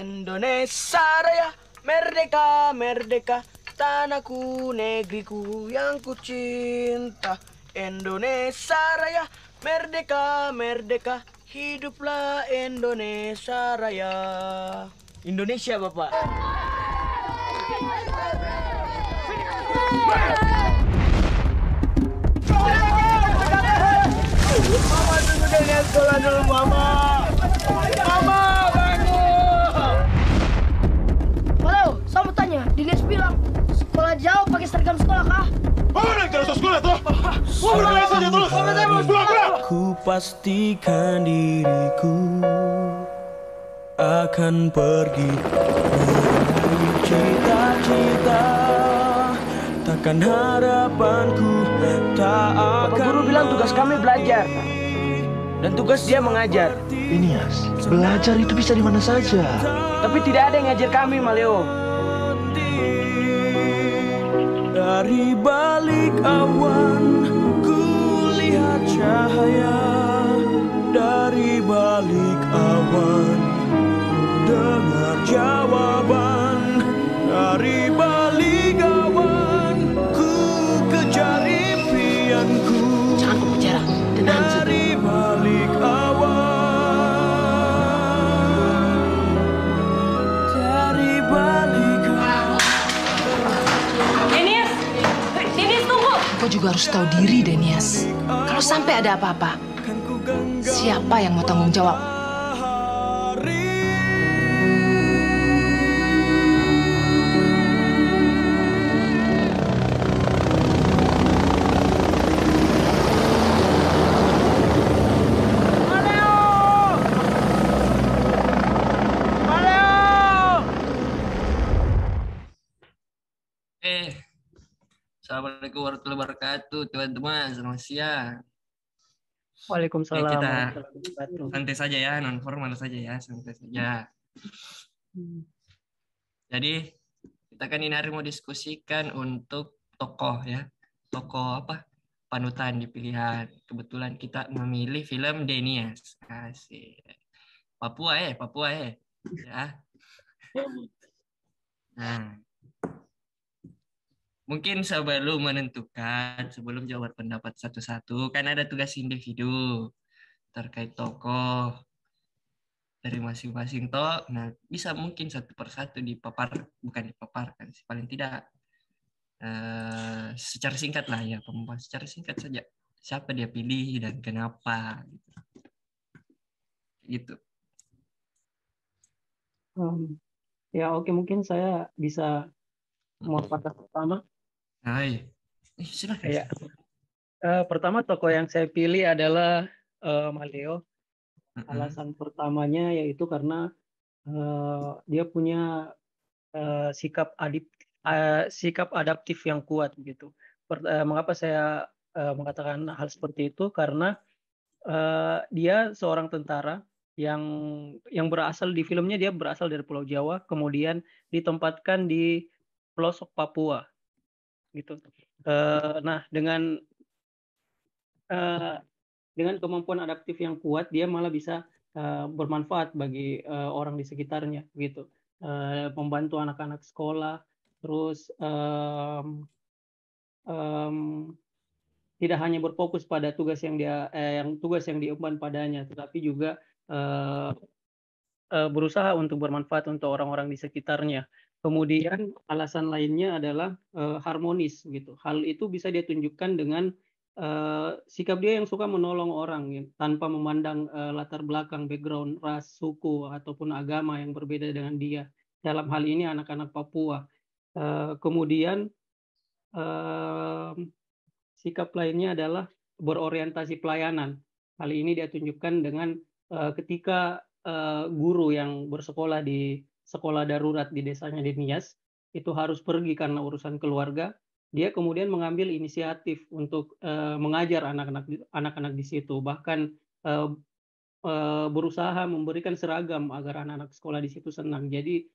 Indonesia Raya, merdeka, merdeka, tanahku, negeriku yang ku cinta. Indonesia Raya, merdeka, merdeka, hiduplah Indonesia Raya. Indonesia, Bapak. Mama tunggu dengan sekolah dulu, Mama. Mama, bangun. Halo, saya mau tanya. Dinas bilang sekolah jauh pakai seragam sekolah kah? Mana yang terus sekolah tuh? Pulang saja terus. Pulang. Ku pastikan diriku akan pergi meraih cita-cita. Takkan harapanku tak akan. Bapak guru bilang tugas kami belajar dan tugas dia mengajar. Inias, belajar itu bisa di mana saja. Tapi tidak ada yang ngajar kami, Maleo. Dari balik awan ku lihat cahaya. Dari balik awan dengar jawaban. Dari balik awan ku kejar impianku. Jangan kau bicara, tenang saja. Dari balik awan, dari balik awan. Denias tunggu. Kau juga harus tahu diri, Denias. Kalau sampai ada apa-apa, siapa yang mau tanggung jawab? Assalamualaikum warahmatullahi wabarakatuh, teman-teman. Selamat siang. Waalaikumsalam Oke, kita warahmatullahi wabarakatuh. santai saja ya, non formal saja ya, santai saja. Jadi kita kan ini hari mau diskusikan untuk tokoh ya, tokoh apa? Panutan di pilihan. Kebetulan kita memilih film Denias. Asik. Papua ya. Nah, mungkin sebelum menentukan, sebelum jawab pendapat satu-satu, kan ada tugas individu terkait tokoh dari masing-masing toh. Nah, bisa mungkin satu persatu bukan dipaparkan sih, paling tidak secara singkat lah ya, pemaparan secara singkat saja. Siapa dia pilih dan kenapa gitu. Ya oke, mungkin saya bisa mau patah pertama. Hai, silakan. Ya. Pertama tokoh yang saya pilih adalah Maleo. Alasan pertamanya yaitu karena dia punya sikap adaptif yang kuat gitu. Mengapa saya mengatakan hal seperti itu? Karena dia seorang tentara yang berasal di filmnya, dia berasal dari Pulau Jawa, kemudian ditempatkan di pelosok Papua gitu. Nah, dengan kemampuan adaptif yang kuat, dia malah bisa bermanfaat bagi orang di sekitarnya gitu. Membantu anak-anak sekolah, terus tidak hanya berfokus pada tugas yang diemban padanya, tetapi juga berusaha untuk bermanfaat untuk orang-orang di sekitarnya. Kemudian alasan lainnya adalah harmonis gitu. Hal itu bisa dia tunjukkan dengan sikap dia yang suka menolong orang ya, tanpa memandang latar belakang, background, ras, suku ataupun agama yang berbeda dengan dia. Dalam hal ini anak-anak Papua. Kemudian sikap lainnya adalah berorientasi pelayanan. Hal ini dia tunjukkan dengan ketika guru yang bersekolah di sekolah darurat di desanya Denias itu harus pergi karena urusan keluarga, dia kemudian mengambil inisiatif untuk mengajar anak-anak di situ, bahkan berusaha memberikan seragam agar anak-anak sekolah di situ senang. Jadi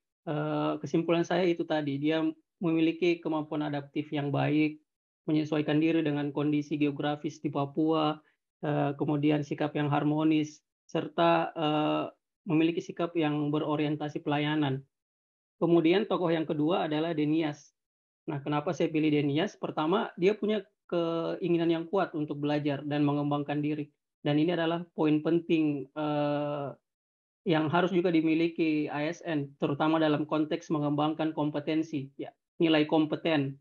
kesimpulan saya itu tadi, dia memiliki kemampuan adaptif yang baik, menyesuaikan diri dengan kondisi geografis di Papua, kemudian sikap yang harmonis, serta memiliki sikap yang berorientasi pelayanan. Kemudian tokoh yang kedua adalah Denias. Nah, kenapa saya pilih Denias? Pertama, dia punya keinginan yang kuat untuk belajar dan mengembangkan diri. Dan ini adalah poin penting yang harus juga dimiliki ASN, terutama dalam konteks mengembangkan kompetensi, ya, nilai kompeten.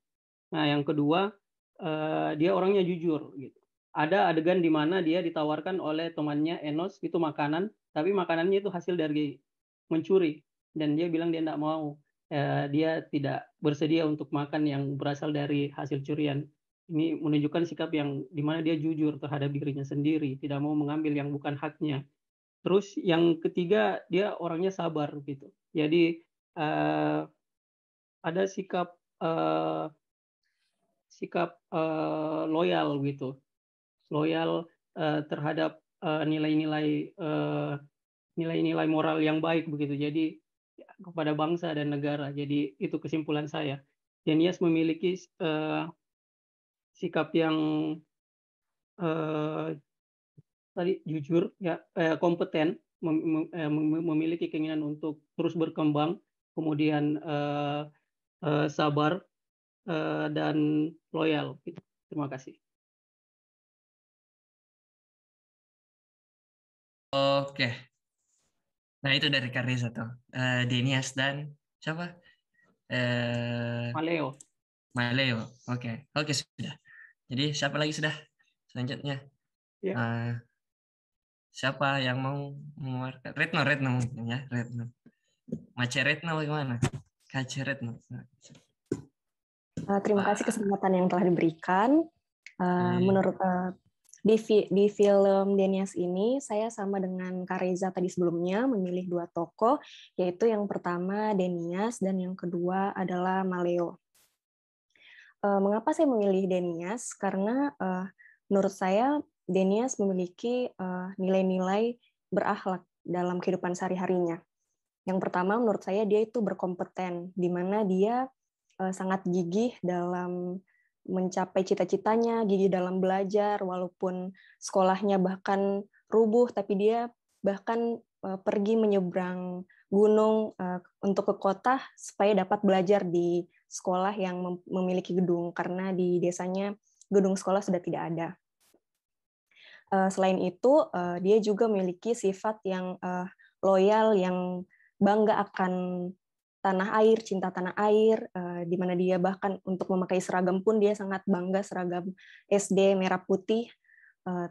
Nah, yang kedua, dia orangnya jujur. Gitu. Ada adegan di mana dia ditawarkan oleh temannya Enos itu makanan, tapi makanannya itu hasil dari mencuri, dan dia bilang dia tidak mau. Dia tidak bersedia untuk makan yang berasal dari hasil curian. Ini menunjukkan sikap yang dimana dia jujur terhadap dirinya sendiri, tidak mau mengambil yang bukan haknya. Terus yang ketiga, dia orangnya sabar gitu. Jadi ada sikap loyal gitu, loyal terhadap nilai-nilai moral yang baik begitu. Jadi kepada bangsa dan negara. Jadi itu kesimpulan saya. Denias memiliki sikap yang tadi jujur, ya, kompeten, memiliki keinginan untuk terus berkembang, kemudian sabar dan loyal. Terima kasih. Oke. Nah itu dari Kareza tuh. Denias dan siapa? Maleo. Maleo. Oke. Oke sudah. Jadi siapa lagi sudah? Selanjutnya. Ya. Siapa yang mau mengeluarkan? Retno mungkin ya. Retno. Mace Retno bagaimana? Kace Retno. Terima kasih kesempatan yang telah diberikan. Menurut di film Denias ini, saya sama dengan Kareza tadi sebelumnya memilih dua tokoh, yaitu yang pertama Denias dan yang kedua adalah Maleo. Mengapa saya memilih Denias? Karena menurut saya Denias memiliki nilai-nilai berakhlak dalam kehidupan sehari-harinya. Yang pertama, menurut saya dia itu berkompeten, di mana dia sangat gigih dalam mencapai cita-citanya, gigih dalam belajar, walaupun sekolahnya bahkan rubuh, tapi dia bahkan pergi menyeberang gunung untuk ke kota supaya dapat belajar di sekolah yang memiliki gedung, karena di desanya gedung sekolah sudah tidak ada. Selain itu, dia juga memiliki sifat yang loyal, yang bangga akan tanah air, cinta tanah air, di mana dia bahkan untuk memakai seragam pun dia sangat bangga seragam SD merah putih.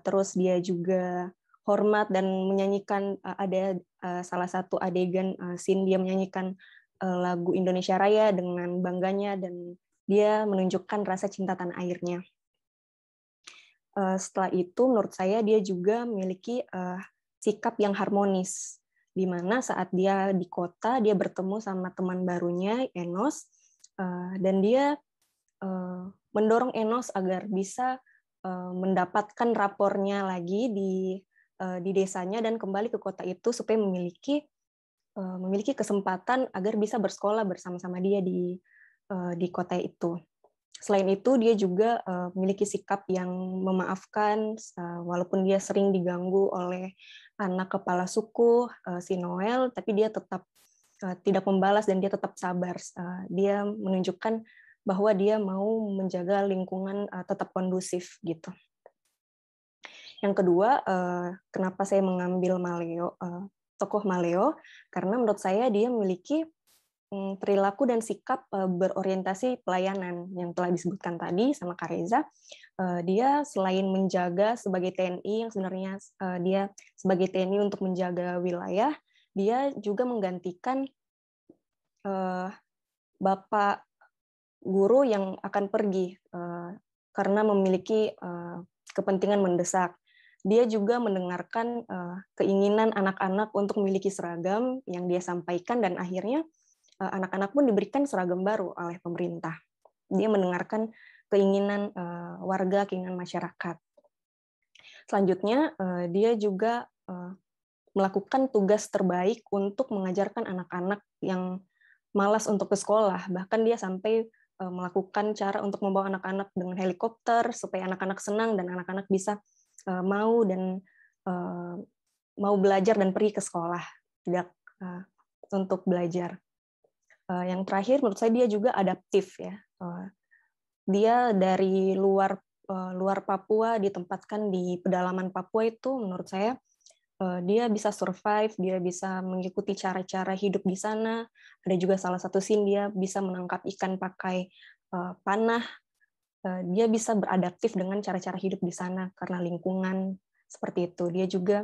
Terus dia juga hormat dan menyanyikan, ada salah satu adegan scene dia menyanyikan lagu Indonesia Raya dengan bangganya, dan dia menunjukkan rasa cinta tanah airnya. Setelah itu menurut saya dia juga memiliki sikap yang harmonis, di mana saat dia di kota, dia bertemu sama teman barunya, Enos, dan dia mendorong Enos agar bisa mendapatkan rapornya lagi di desanya dan kembali ke kota itu supaya memiliki kesempatan agar bisa bersekolah bersama-sama dia di kota itu. Selain itu, dia juga memiliki sikap yang memaafkan, walaupun dia sering diganggu oleh anak kepala suku, si Noel, tapi dia tetap tidak membalas dan dia tetap sabar. Dia menunjukkan bahwa dia mau menjaga lingkungan tetap kondusif gitu. Yang kedua, kenapa saya mengambil Maleo, tokoh Maleo? Karena menurut saya dia memiliki perilaku dan sikap berorientasi pelayanan yang telah disebutkan tadi sama Kareza. Dia selain menjaga sebagai TNI, yang sebenarnya dia sebagai TNI untuk menjaga wilayah, dia juga menggantikan bapak guru yang akan pergi karena memiliki kepentingan mendesak. Dia juga mendengarkan keinginan anak-anak untuk memiliki seragam yang dia sampaikan, dan akhirnya anak-anak pun diberikan seragam baru oleh pemerintah. Dia mendengarkan keinginan warga, keinginan masyarakat. Selanjutnya, dia juga melakukan tugas terbaik untuk mengajarkan anak-anak yang malas untuk ke sekolah. Bahkan dia sampai melakukan cara untuk membawa anak-anak dengan helikopter supaya anak-anak senang dan anak-anak bisa mau belajar dan pergi ke sekolah. tidak untuk belajar. Yang terakhir menurut saya dia juga adaptif ya. Dia dari luar Papua ditempatkan di pedalaman Papua itu menurut saya dia bisa survive, dia bisa mengikuti cara-cara hidup di sana. Ada juga salah satu scene dia bisa menangkap ikan pakai panah. Dia bisa beradaptif dengan cara-cara hidup di sana karena lingkungan seperti itu. Dia juga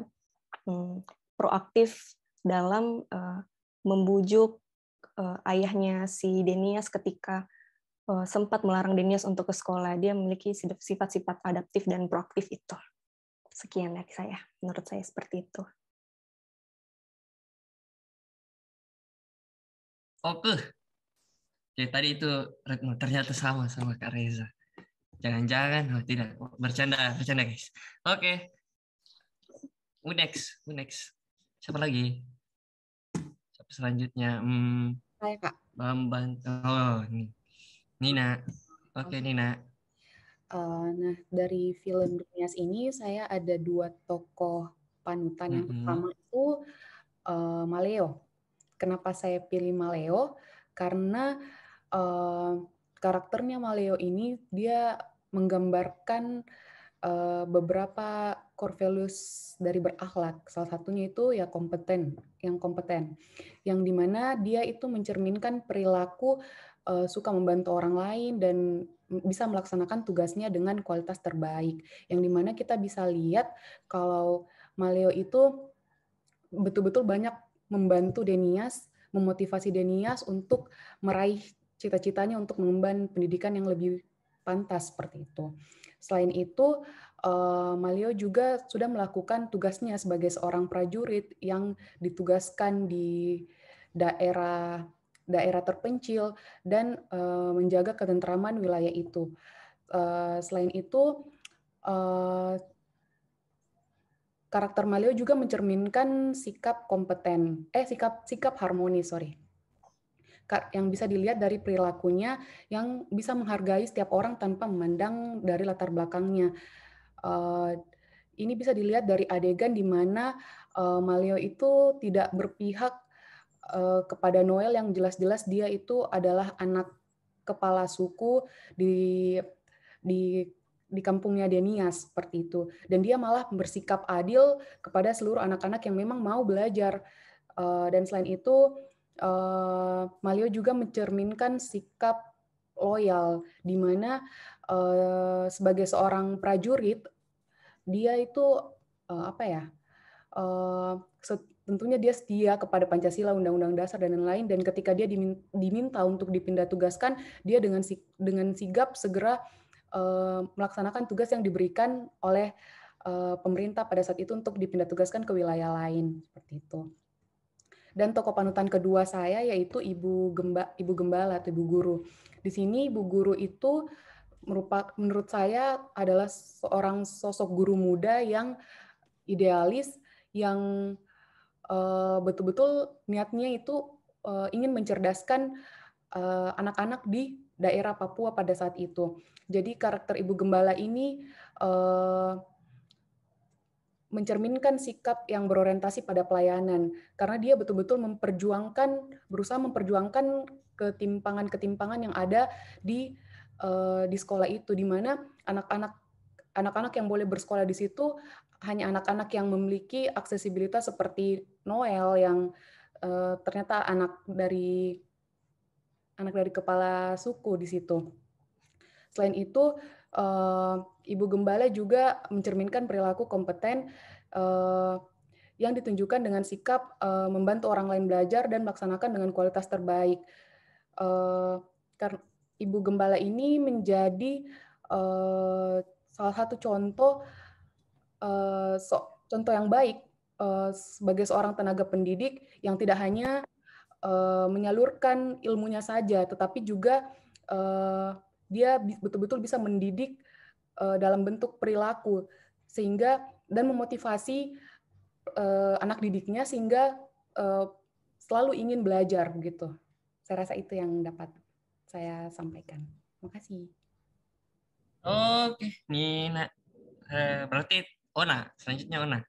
proaktif dalam membujuk ayahnya si Denias ketika sempat melarang Denias untuk ke sekolah. Dia memiliki sifat-sifat adaptif dan proaktif itu. Sekian dari saya. Menurut saya seperti itu. Oke. Oke, tadi itu Retno ternyata sama Kak Reza. Jangan-jangan, oh tidak, bercanda guys. Oke. Who next? Siapa lagi? Siapa selanjutnya? Saya Kak. Bambang. Oh, Nina. Oke, Nina. Nah, dari film Denias ini saya ada 2 tokoh panutan. Yang pertama itu Maleo. Kenapa saya pilih Maleo? Karena karakternya Maleo ini dia menggambarkan beberapa core values dari berakhlak. Salah satunya itu ya kompeten. Yang dimana dia itu mencerminkan perilaku suka membantu orang lain dan bisa melaksanakan tugasnya dengan kualitas terbaik. Yang dimana kita bisa lihat kalau Maleo itu betul-betul banyak membantu Denias, memotivasi Denias untuk meraih cita-citanya untuk mengemban pendidikan yang lebih pantas seperti itu. Selain itu, Maleo juga sudah melakukan tugasnya sebagai seorang prajurit yang ditugaskan di daerah terpencil dan menjaga ketentraman wilayah itu. Selain itu, karakter Maleo juga mencerminkan sikap harmonis, yang bisa dilihat dari perilakunya yang bisa menghargai setiap orang tanpa memandang dari latar belakangnya. Ini bisa dilihat dari adegan di mana Maleo itu tidak berpihak kepada Noel yang jelas-jelas dia itu adalah anak kepala suku di kampungnya Denias seperti itu, dan dia malah bersikap adil kepada seluruh anak-anak yang memang mau belajar. Dan selain itu Maleo juga mencerminkan sikap loyal, di mana sebagai seorang prajurit dia itu tentunya dia setia kepada Pancasila, Undang-Undang Dasar dan lain-lain. Dan ketika dia diminta untuk dipindah tugaskan, dia dengan sigap segera melaksanakan tugas yang diberikan oleh pemerintah pada saat itu untuk dipindah tugaskan ke wilayah lain seperti itu. Dan tokoh panutan kedua saya yaitu Ibu Gembala atau Ibu Guru. Di sini Ibu Guru itu menurut saya adalah seorang sosok guru muda yang idealis, yang betul-betul niatnya itu ingin mencerdaskan anak-anak di daerah Papua pada saat itu. Jadi karakter Ibu Gembala ini mencerminkan sikap yang berorientasi pada pelayanan, karena dia betul-betul berusaha memperjuangkan ketimpangan yang ada di sekolah itu, di mana anak-anak yang boleh bersekolah di situ hanya anak-anak yang memiliki aksesibilitas seperti Noel yang ternyata anak dari kepala suku di situ. Selain itu, Ibu Gembala juga mencerminkan perilaku kompeten yang ditunjukkan dengan sikap membantu orang lain belajar dan melaksanakan dengan kualitas terbaik. Karena Ibu Gembala ini menjadi salah satu contoh yang baik sebagai seorang tenaga pendidik yang tidak hanya menyalurkan ilmunya saja, tetapi juga dia betul-betul bisa mendidik dalam bentuk perilaku dan memotivasi anak didiknya sehingga selalu ingin belajar gitu. Saya rasa itu yang dapat saya sampaikan. Terima kasih. Oke, Nina. Berarti Ona, selanjutnya Ona.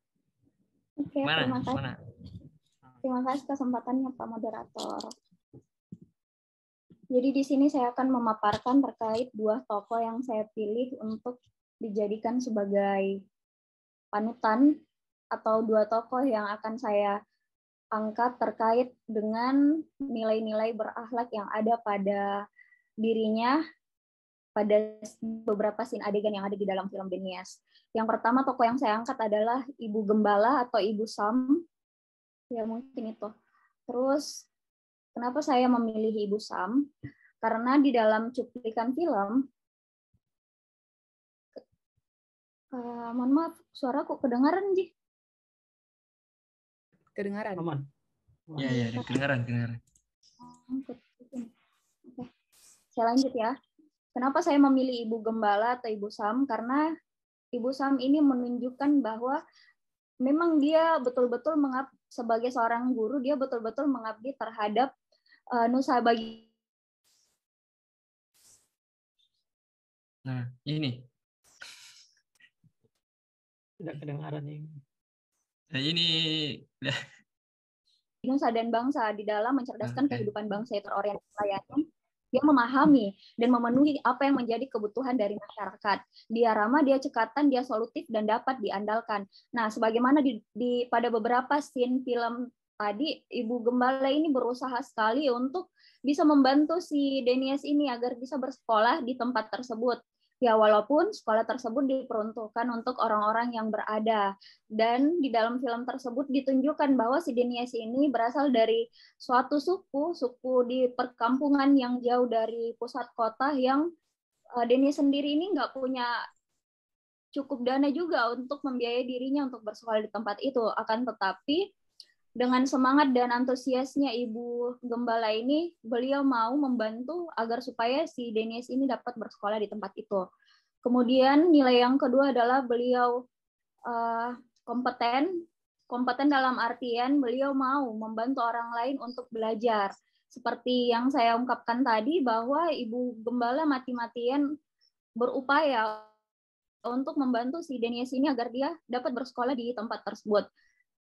Oke, terima kasih. Ona? Terima kasih kesempatannya Pak Moderator. Jadi di sini saya akan memaparkan terkait dua tokoh yang saya pilih untuk dijadikan sebagai panutan atau dua tokoh yang akan saya angkat terkait dengan nilai-nilai berakhlak yang ada pada dirinya pada beberapa scene adegan yang ada di dalam film Denies. Yang pertama tokoh yang saya angkat adalah Ibu Gembala atau Ibu Sam. Ya mungkin itu. Terus kenapa saya memilih Ibu Sam? Karena di dalam cuplikan film, mohon maaf, suaraku kedengaran, Ji? Kedengaran. Aman. Ya, kedengaran. Oke. Saya lanjut ya. Kenapa saya memilih Ibu Gembala atau Ibu Sam? Karena Ibu Sam ini menunjukkan bahwa memang dia betul-betul sebagai seorang guru, dia betul-betul mengabdi terhadap nusa bagi. Nah, ini. Tidak kedengaran ini. Nah, ini. Nusa dan bangsa di dalam mencerdaskan kehidupan bangsa yang terorientasi pelayanan. Dia memahami dan memenuhi apa yang menjadi kebutuhan dari masyarakat. Dia ramah, dia cekatan, dia solutif, dan dapat diandalkan. Nah, sebagaimana pada beberapa scene film tadi, Ibu Gembala ini berusaha sekali untuk bisa membantu si Denies ini agar bisa bersekolah di tempat tersebut. Ya, walaupun sekolah tersebut diperuntukkan untuk orang-orang yang berada. Dan di dalam film tersebut ditunjukkan bahwa si Denies ini berasal dari suatu suku di perkampungan yang jauh dari pusat kota yang Denies sendiri ini nggak punya cukup dana juga untuk membiayai dirinya untuk bersekolah di tempat itu. Akan tetapi dengan semangat dan antusiasnya Ibu Gembala ini, beliau mau membantu agar supaya si Denies ini dapat bersekolah di tempat itu. Kemudian nilai yang kedua adalah beliau kompeten dalam artian beliau mau membantu orang lain untuk belajar. Seperti yang saya ungkapkan tadi bahwa Ibu Gembala mati-matian berupaya untuk membantu si Denies ini agar dia dapat bersekolah di tempat tersebut.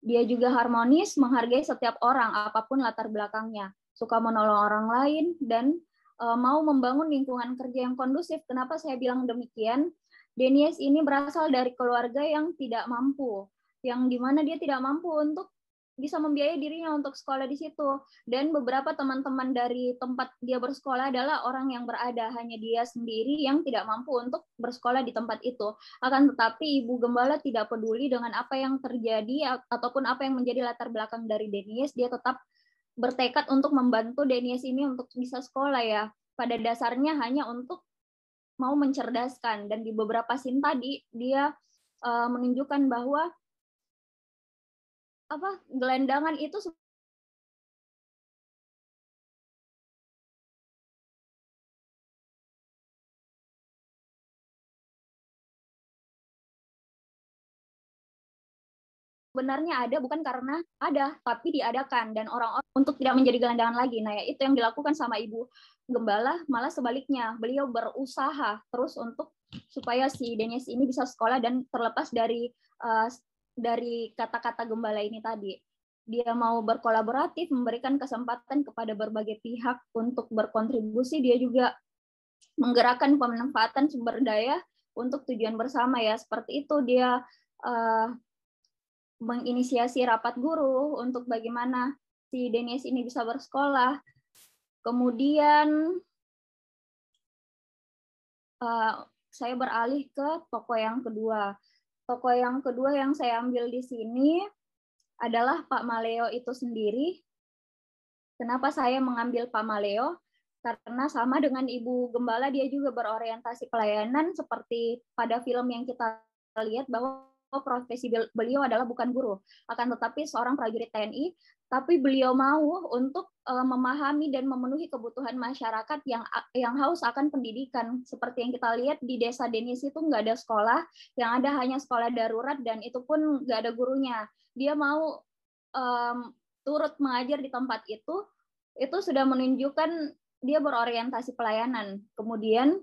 Dia juga harmonis, menghargai setiap orang, apapun latar belakangnya. Suka menolong orang lain, dan mau membangun lingkungan kerja yang kondusif. Kenapa saya bilang demikian? Denies ini berasal dari keluarga yang tidak mampu, yang dimana dia tidak mampu untuk bisa membiayai dirinya untuk sekolah di situ. Dan beberapa teman-teman dari tempat dia bersekolah adalah orang yang berada, hanya dia sendiri yang tidak mampu untuk bersekolah di tempat itu. Akan tetapi Ibu Gembala tidak peduli dengan apa yang terjadi ataupun apa yang menjadi latar belakang dari Denies, dia tetap bertekad untuk membantu Denies ini untuk bisa sekolah ya. Pada dasarnya hanya untuk mau mencerdaskan. Dan di beberapa scene tadi dia menunjukkan bahwa gelandangan itu sebenarnya ada bukan karena ada, tapi diadakan dan orang-orang untuk tidak menjadi gelandangan lagi. Nah, ya itu yang dilakukan sama Ibu Gembala, malah sebaliknya beliau berusaha terus untuk supaya si Denies ini bisa sekolah dan terlepas dari kata-kata Gembala ini tadi. Dia mau berkolaboratif, memberikan kesempatan kepada berbagai pihak untuk berkontribusi. Dia juga menggerakkan pemanfaatan sumber daya untuk tujuan bersama ya. Seperti itu dia menginisiasi rapat guru untuk bagaimana si Denies ini bisa bersekolah. Kemudian saya beralih ke tokoh yang kedua. Tokoh yang kedua yang saya ambil di sini adalah Pak Maleo itu sendiri. Kenapa saya mengambil Pak Maleo? Karena sama dengan Ibu Gembala, dia juga berorientasi pelayanan seperti pada film yang kita lihat bahwa profesi beliau adalah bukan guru, akan tetapi seorang prajurit TNI, tapi beliau mau untuk memahami dan memenuhi kebutuhan masyarakat yang haus akan pendidikan. Seperti yang kita lihat di desa Denies itu nggak ada sekolah, yang ada hanya sekolah darurat dan itu pun nggak ada gurunya. Dia mau turut mengajar di tempat itu sudah menunjukkan dia berorientasi pelayanan. Kemudian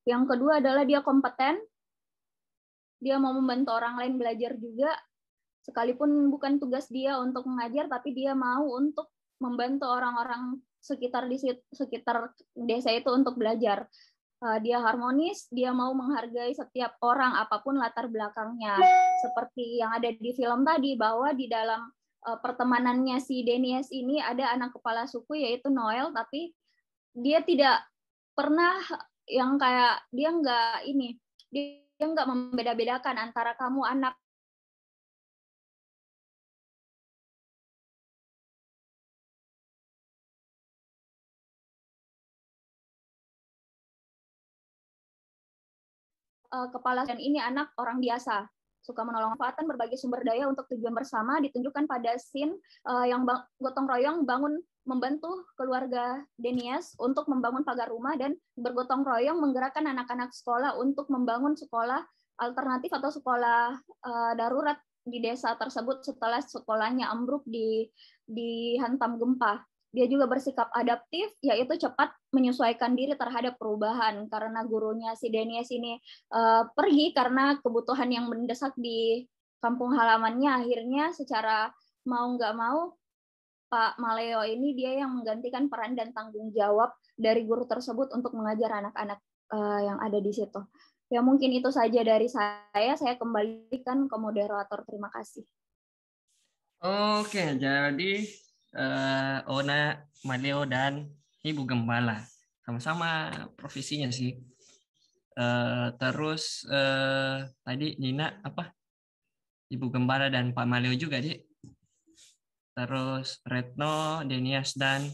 yang kedua adalah dia kompeten. Dia mau membantu orang lain belajar juga. sekalipun bukan tugas dia untuk mengajar, tapi dia mau untuk membantu orang-orang sekitar desa itu untuk belajar. Dia harmonis, dia mau menghargai setiap orang apapun latar belakangnya. Seperti yang ada di film tadi, bahwa di dalam pertemanannya si Denies ini ada anak kepala suku yaitu Noel, tapi dia tidak pernah yang kayak dia nggak membeda-bedakan antara kamu anak kepala dan ini anak orang biasa, suka menolong, manfaatkan berbagai sumber daya untuk tujuan bersama, ditunjukkan pada scene yang gotong royong membantu keluarga Denies untuk membangun pagar rumah dan bergotong royong menggerakkan anak-anak sekolah untuk membangun sekolah alternatif atau sekolah darurat di desa tersebut setelah sekolahnya ambruk dihantam gempa. Dia juga bersikap adaptif, yaitu cepat menyesuaikan diri terhadap perubahan karena gurunya si Denies ini pergi karena kebutuhan yang mendesak di kampung halamannya. Akhirnya secara mau nggak mau Pak Maleo ini dia yang menggantikan peran dan tanggung jawab dari guru tersebut untuk mengajar anak-anak yang ada di situ. Ya mungkin itu saja dari saya. Saya kembalikan ke moderator. Terima kasih. Oke, jadi Ona, Maleo, dan Ibu Gembala sama-sama profesinya sih. Terus tadi Nina apa? Ibu Gembala dan Pak Maleo juga, Dik. Terus Retno, Denias, dan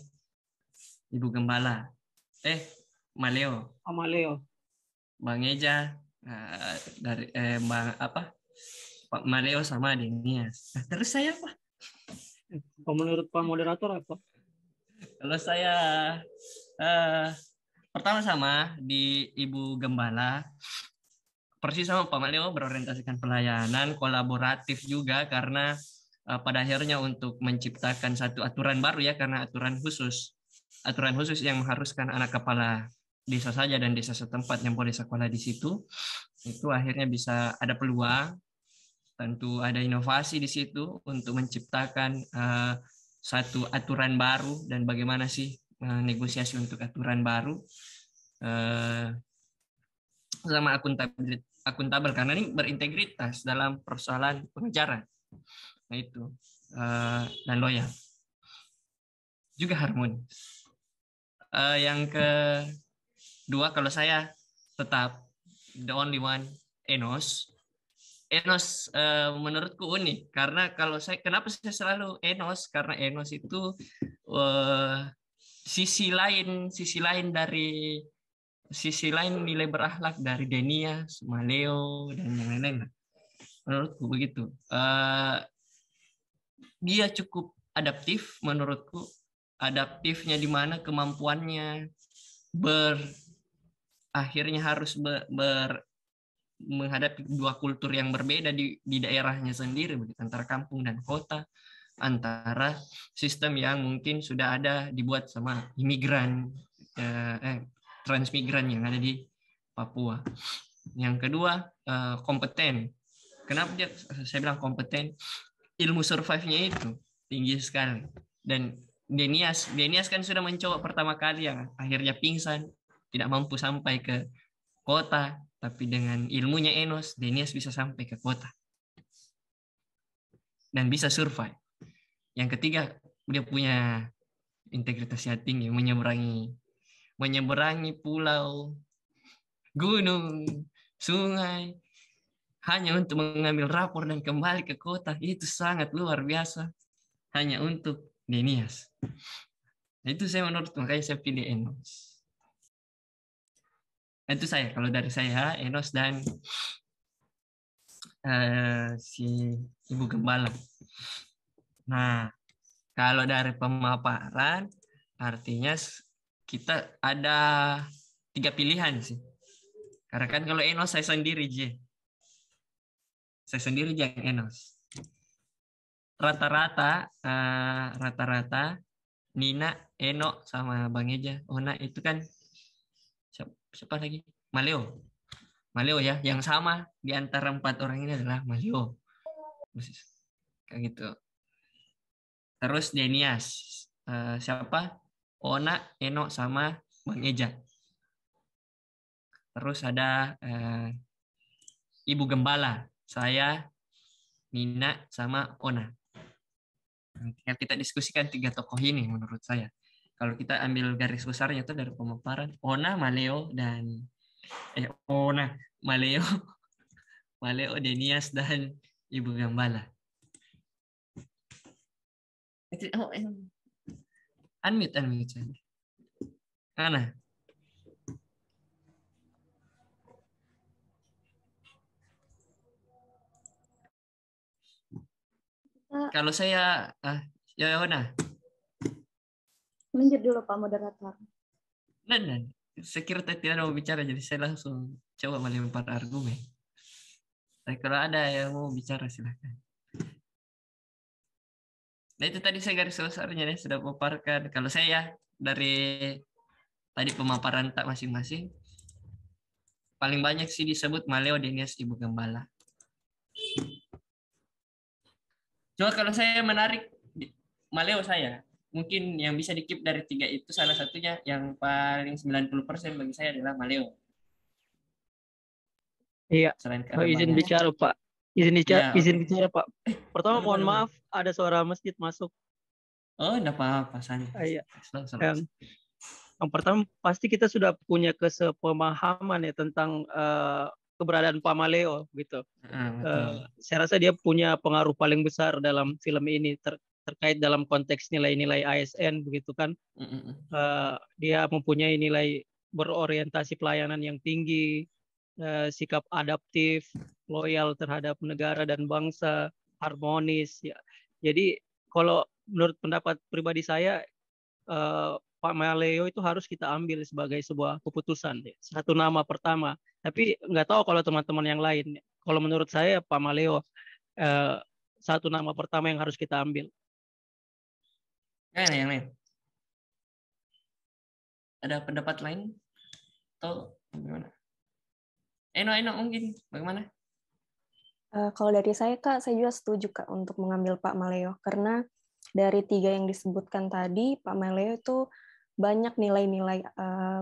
Ibu Gembala. Maleo. Maleo. Bang Eja dari Bang apa? Pak Maleo sama Denias. Nah, terus saya apa? Menurut Pak Moderator apa? Kalau saya pertama sama di Ibu Gembala, persis sama Pak Maleo, berorientasikan pelayanan, kolaboratif juga karena pada akhirnya untuk menciptakan satu aturan baru ya, karena aturan khusus yang mengharuskan anak kepala desa saja dan desa setempat yang boleh sekolah di situ, itu akhirnya bisa ada peluang. Tentu ada inovasi di situ untuk menciptakan satu aturan baru dan bagaimana sih negosiasi untuk aturan baru sama akuntabel karena ini berintegritas dalam persoalan pengajaran. Nah itu dan loyal juga harmonis. Yang kedua kalau saya tetap the only one Enos menurutku unik karena kalau saya kenapa saya selalu Enos karena Enos itu sisi lain nilai berakhlak dari Denias, Maleo dan yang lain-lain. Menurutku begitu. Dia cukup adaptif menurutku. Adaptifnya di mana kemampuannya akhirnya harus menghadapi dua kultur yang berbeda di daerahnya sendiri, antara kampung dan kota, antara sistem yang mungkin sudah ada dibuat sama imigran, transmigran yang ada di Papua. Yang kedua, kompeten. Kenapa saya bilang kompeten? Ilmu survive-nya itu tinggi sekali. Dan Denias kan sudah mencoba pertama kali yang akhirnya pingsan, tidak mampu sampai ke kota. Tapi dengan ilmunya Enos, Denias bisa sampai ke kota. Dan bisa survive. Yang ketiga, dia punya integritas yang tinggi, menyeberangi pulau, gunung, sungai, hanya untuk mengambil rapor dan kembali ke kota. Itu sangat luar biasa. Hanya untuk Denias. Itu saya menurut, makanya saya pilih Enos. Itu saya, kalau dari saya Enos dan si Ibu Gembala. Nah, kalau dari pemaparan artinya kita ada 3 pilihan sih. Karena kan kalau Enos saya sendiri yang Enos. Rata-rata Nina, Eno sama Bang Eja, Ona itu kan siapa lagi? Maleo ya, yang sama di antara 4 orang ini adalah Maleo. kayak gitu. Terus Denias, siapa? Ona, Eno, sama Bang Eja. Terus ada Ibu Gembala, saya, Nina, sama Ona. Tinggal kita diskusikan 3 tokoh ini menurut saya. Kalau kita ambil garis besarnya itu dari pemaparan Ona, Maleo, dan Ona, Maleo, Maleo, Denias, dan Ibu Gembala. Unmute. Ana. Kalau saya, ya Ona. Lanjut dulu Pak Moderator. Dan saya kira tidak mau bicara, jadi saya langsung coba melempar argumen. Tapi kalau ada yang mau bicara silahkan. Nah itu tadi saya garis besarnya nih, sudah memaparkan. Kalau saya dari tadi pemaparan tak masing-masing, paling banyak sih disebut Maleo, Denias, Ibu Gembala. Coba kalau saya menarik Maleo saya, mungkin yang bisa di-keep dari 3 itu salah satunya yang paling 90% bagi saya adalah Maleo. Iya. Selain Izin bicara Pak. Izin bicara Pak. Pertama mohon maaf ada suara masjid masuk. Oh, enggak apa-apa, santai. Iya. Yang pertama pasti kita sudah punya kesepemahaman ya tentang keberadaan Pak Maleo gitu. Saya rasa dia punya pengaruh paling besar dalam film ini terkait dalam konteks nilai-nilai ASN begitu kan. Dia mempunyai nilai berorientasi pelayanan yang tinggi, sikap adaptif, loyal terhadap negara dan bangsa, harmonis ya. Jadi kalau menurut pendapat pribadi saya Pak Maleo itu harus kita ambil sebagai sebuah keputusan ya. Satu nama pertama. Tapi nggak tahu kalau teman-teman yang lain. Kalau menurut saya Pak Maleo satu nama pertama yang harus kita ambil. Yang lain. Ada pendapat lain? Atau bagaimana? Eno mungkin bagaimana? Kalau dari saya Kak, saya juga setuju Kak untuk mengambil Pak Maleo karena dari 3 yang disebutkan tadi, Pak Maleo itu banyak nilai-nilai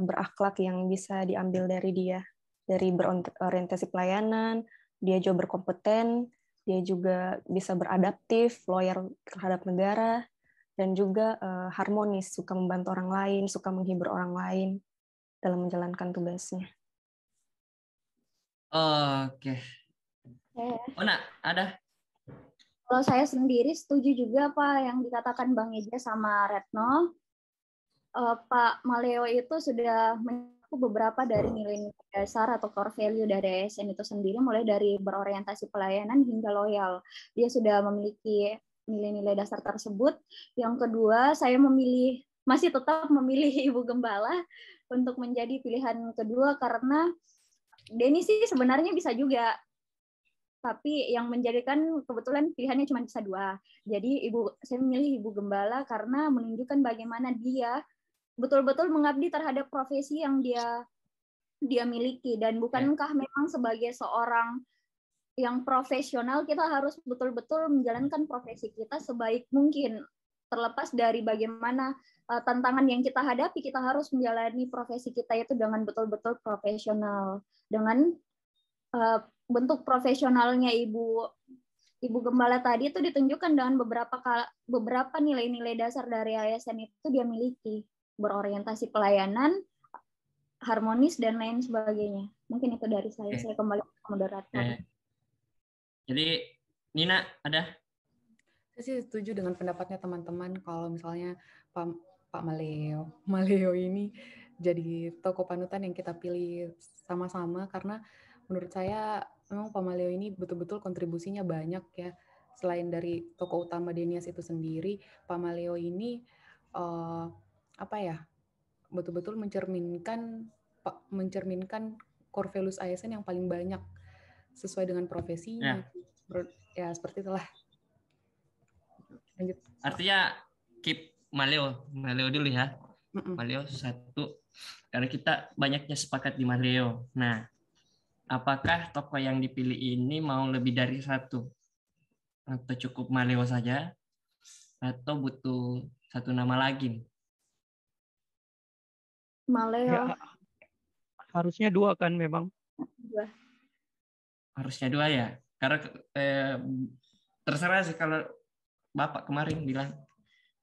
berakhlak yang bisa diambil dari dia. Dari berorientasi pelayanan, dia juga berkompeten, dia juga bisa beradaptif, loyal terhadap negara, dan juga harmonis, suka membantu orang lain, suka menghibur orang lain dalam menjalankan tugasnya. Oke. Ona, ada? Kalau saya sendiri setuju juga Pak yang dikatakan Bang Eja sama Retno. Pak Maleo itu sudah mencakup beberapa dari nilai-nilai dasar atau core value dari ASN itu sendiri, mulai dari berorientasi pelayanan hingga loyal. Dia sudah memiliki nilai-nilai dasar tersebut. Yang kedua, saya masih tetap memilih Ibu Gembala untuk menjadi pilihan kedua karena Denny sih sebenarnya bisa juga, tapi yang menjadikan kebetulan pilihannya cuma bisa 2. Jadi saya memilih Ibu Gembala karena menunjukkan bagaimana dia betul-betul mengabdi terhadap profesi yang dia miliki, dan bukankah memang sebagai seorang yang profesional kita harus betul-betul menjalankan profesi kita sebaik mungkin, terlepas dari bagaimana tantangan yang kita hadapi, kita harus menjalani profesi kita itu dengan betul-betul profesional. Dengan bentuk profesionalnya Ibu Gembala tadi itu ditunjukkan dengan beberapa nilai-nilai dasar dari ASN itu dia miliki, berorientasi pelayanan, harmonis, dan lain sebagainya. Mungkin itu dari saya. Saya kembali ke moderator. Jadi Nina ada? Saya sih setuju dengan pendapatnya teman-teman kalau misalnya Pak Maleo ini jadi tokoh panutan yang kita pilih sama-sama, karena menurut saya memang Pak Maleo ini betul-betul kontribusinya banyak ya. Selain dari tokoh utama Denias itu sendiri, Pak Maleo ini betul-betul mencerminkan core values ASN yang paling banyak sesuai dengan profesinya. Ya seperti itulah. Lanjut. Artinya keep Maleo dulu ya. Maleo 1 karena kita banyaknya sepakat di Maleo. Nah, apakah tokoh yang dipilih ini mau lebih dari 1? Atau cukup Maleo saja? Atau butuh satu nama lagi nih? Maleo. Ya, harusnya 2 kan memang. Harusnya 2 ya? Karena terserah sih kalau Bapak kemarin bilang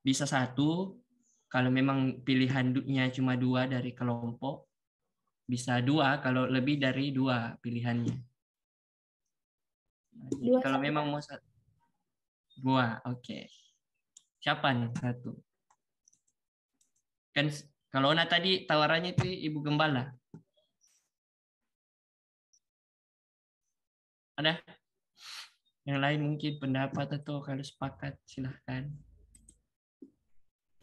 bisa 1, kalau memang pilihannya cuma 2 dari kelompok, bisa 2 kalau lebih dari 2 pilihannya. Dua Kalau saja. memang mau 2, oke. Siapa nih 1? Kan kalau Ona tadi tawarannya itu Ibu Gembala. Ada yang lain mungkin pendapat atau kalau sepakat silahkan.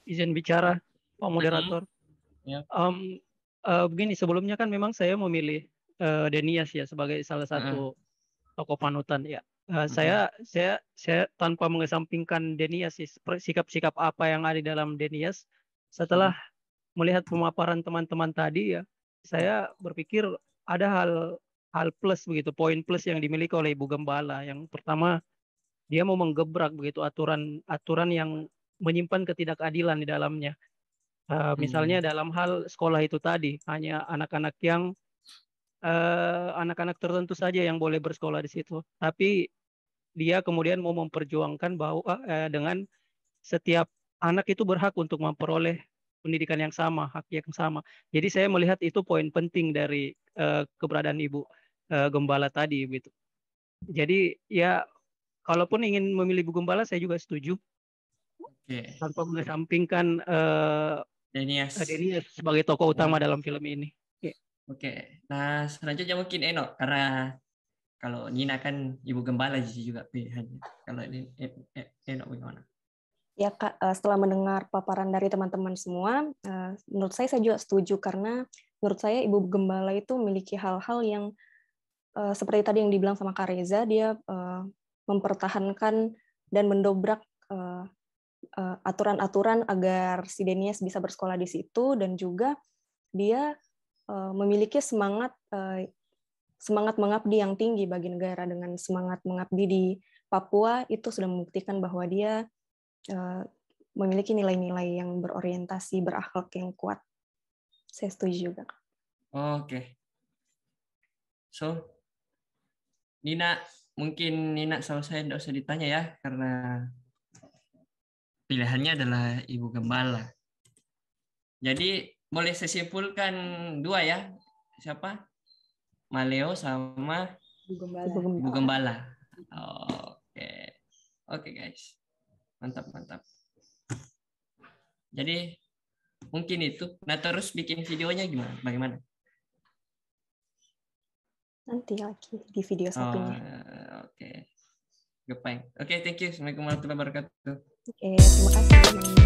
Izin bicara, Pak Moderator. Ya. Begini, sebelumnya kan memang saya memilih Denias ya sebagai salah satu tokoh panutan ya. Saya tanpa mengesampingkan Denias sih, sikap-sikap apa yang ada di dalam Denias. Setelah melihat pemaparan teman-teman tadi ya, saya berpikir ada hal plus begitu, poin plus yang dimiliki oleh Ibu Gembala. Yang pertama, dia mau menggebrak begitu aturan yang menyimpan ketidakadilan di dalamnya. Misalnya dalam hal sekolah itu tadi, hanya anak-anak anak-anak tertentu saja yang boleh bersekolah di situ. Tapi dia kemudian mau memperjuangkan bahwa dengan setiap anak itu berhak untuk memperoleh pendidikan yang sama, hak yang sama. Jadi saya melihat itu poin penting dari keberadaan Ibu Gembala tadi gitu. Jadi ya kalaupun ingin memilih Ibu Gembala saya juga setuju. Tanpa mengesampingkan Denias sebagai tokoh utama dalam film ini. Oke. Nah selanjutnya mungkin Eno, karena kalau Nina kan Ibu Gembala juga pilihannya. Kalau Eno bagaimana? Ya Kak, setelah mendengar paparan dari teman-teman semua, menurut saya juga setuju karena menurut saya Ibu Gembala itu memiliki hal-hal yang seperti tadi yang dibilang sama Kak Reza, dia mempertahankan dan mendobrak aturan-aturan agar si Denias bisa bersekolah di situ, dan juga dia memiliki semangat mengabdi yang tinggi bagi negara. Dengan semangat mengabdi di Papua itu sudah membuktikan bahwa dia memiliki nilai-nilai yang berorientasi berakhlak yang kuat. Saya setuju juga. Oke. So, Nina, mungkin Nina selesai, tidak usah ditanya ya, karena pilihannya adalah Ibu Gembala. Jadi boleh saya simpulkan 2 ya, siapa? Maleo sama Ibu Gembala. Oke guys. Mantap. Jadi mungkin itu. Nah terus bikin videonya bagaimana? Nanti lagi di video satunya. Oke. Gepeng. Oke, thank you. Assalamualaikum warahmatullahi wabarakatuh. Oke, terima kasih.